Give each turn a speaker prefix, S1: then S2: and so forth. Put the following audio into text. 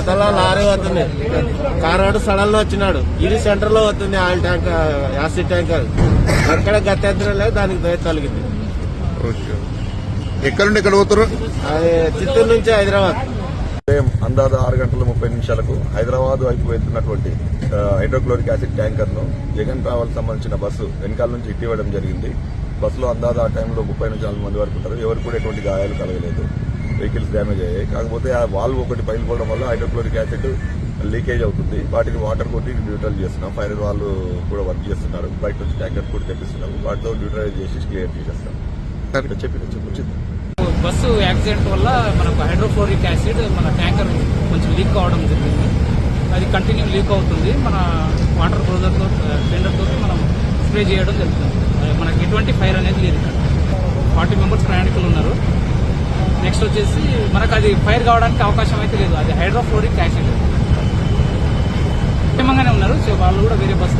S1: అవతల లారీ వస్తుంది, car sudden లో వచ్చినాడు. ఇది సెంటర్ లో వస్తుంది ఆయిల్ ట్యాంక్, యాసిడ్ ట్యాంకర్. ఎక్కడ గత్యంతరం లేదు, దానికి దయ తొలగింది.
S2: ఎక్కడ నుండి ఎక్కడ పోతారు?
S1: అది చిత్తూరు నుంచి హైదరాబాద్.
S3: ఉదయం అందాజ 6:30 హైదరాబాద్ వైపు వెళ్తున్నటువంటి హైడ్రోక్లోరిక్ యాసిడ్ ట్యాంకర్ ను జగన్ ట్రావెల్ సంబంధించిన బస్సు వెనకాల నుంచి ఇట్టివ్వడం జరిగింది. బస్సులో అందాజ ఆ టైంలో 30 నుంచి 40 మంది వరకు ఉంటారు. ఎవరు కూడా ఎటువంటి గాయాలు కలగలేదు, వెహికల్స్ డ్యామేజ్ అయ్యాయి. కాకపోతే ఆ వాల్వ్ ఒకటి పగిలిపోవడం వల్ల హైడ్రోక్లోరిక్ యాసిడ్ లీకేజ్ అవుతుంది. వాటిని వాటర్ కొట్టి న్యూట్రల్ చేస్తున్నాం. ఫైర్ వాళ్ళు కూడా వర్క్ చేస్తున్నారు. బయట నుంచి ట్యాంకర్ కూడా తెప్పిస్తున్నాం. వాటితో న్యూట్రలైజ్ చేసి క్లియర్ చేసేస్తాం. చెప్పి
S4: బస్సు యాక్సిడెంట్ వల్ల మనకు హైడ్రోక్లోరిక్ యాసిడ్ మన ట్యాంకర్ కొంచెం లీక్ కావడం జరిగింది. అది కంటిన్యూ లీక్ అవుతుంది. మన వాటర్ బ్రోజర్తో టెండర్తో మనం స్ప్రే చేయడం జరుగుతుంది. మనకి ఎటువంటి ఫైర్ అనేది లేదు. 40 మెంబర్స్ ప్రయాణికులు ఉన్నారు. నెక్స్ట్ వచ్చేసి మనకు అది ఫైర్ కావడానికి అవకాశం అయితే లేదు. అది హైడ్రోక్లోరిక్ యాసిడ్ క్షేమంగానే ఉన్నారు. సో వాళ్ళు కూడా వేరే బస్సు